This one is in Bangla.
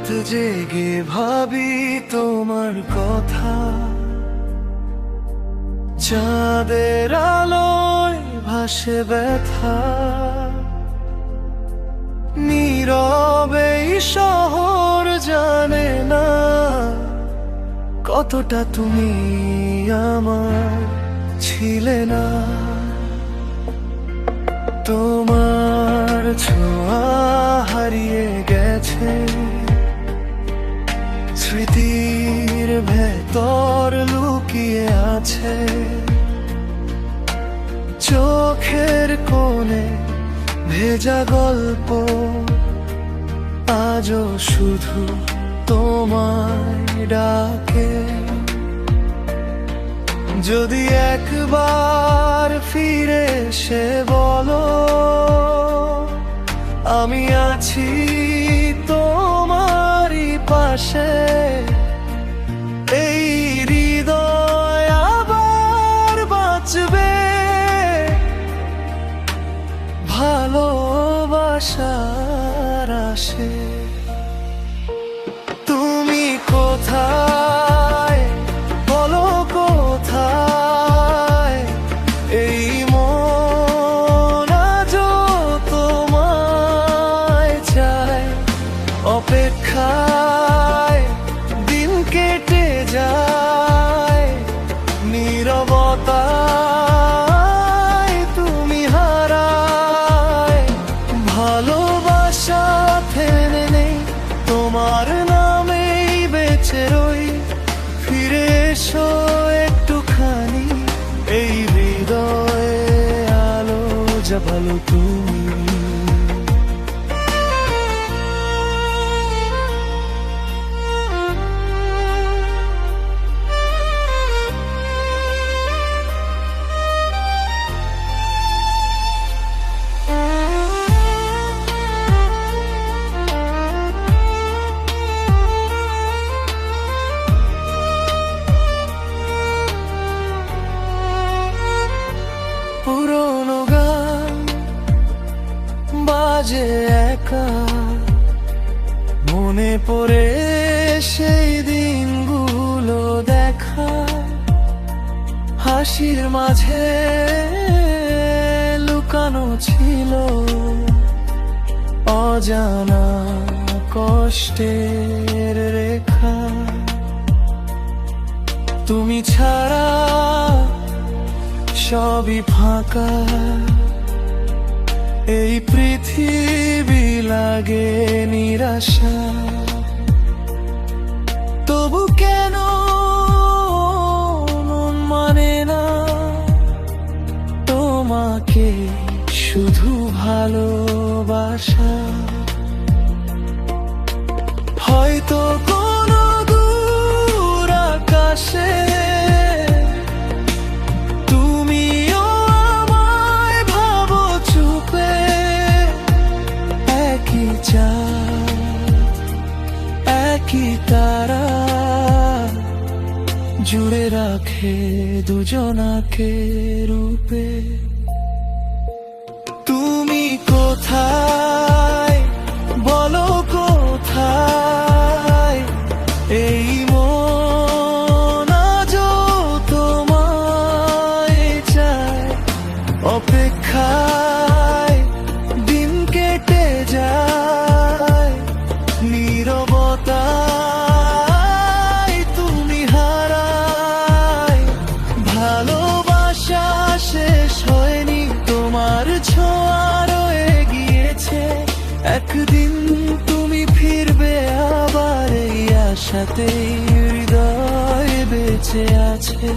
রাত জেগে ভাবি তোমার কথা, চাঁদের আলোয় ভাসে ব্যথা। নীরবে শহর জানে না কতটা তুমি আমার ছিলে না। তোমার ছোঁয়া হারিয়ে গেছে স্মৃতির ভেতর লুকিয়ে আছে। চোখের কোণে ভেজা গল্প আজও শুধু তোমায় ডাকে। যদি একবার ফিরে এসে বলো আমি আছি তোমারই পাশে, এই হৃদয় আবার বাঁচবে ভালোবাসার আশে। তুমি কোথায় বলো কোথায়, এই মন আজও তোমায় চায়। অপেক্ষায় দিন কেটে যায়, নীরবতায় তুমি হারায়। ভালোবাসা থেমে নেই, তোমার নামেই বেঁচে রই। ফিরে এসো একটুখানি, এই হৃদয়ে আলো জ্বালালো তুমি। পুরোনো গান বাজে একা, মনে পড়ে সেই দিনগুলো দেখা। হাসির মাঝে লুকানো ছিল অজানা কষ্টের রেখা। তুমি ছাড়া সবই ফাঁকা, এই পৃথিবী লাগে নিরাশা। তবু কেন মন মানে না তোমাকে শুধু ভালোবাসা। হয়তো কোনো দূর আকাশে একই তারা জুড়ে রাখে দুজনাকে রূপে। তুমি কোথায় বলো কোথায়, এই মন আজও তোমায় চায়। অপেক্ষায় দিন কেটে যায়, নীরবতায় তুমি হারায়। ভালোবাসা শেষ হয়নি, তোমার ছোঁয়া রয়ে গিয়েছে। একদিন তুমি ফিরবে আবার, এই আশাতেই হৃদয় বেঁচে আছে।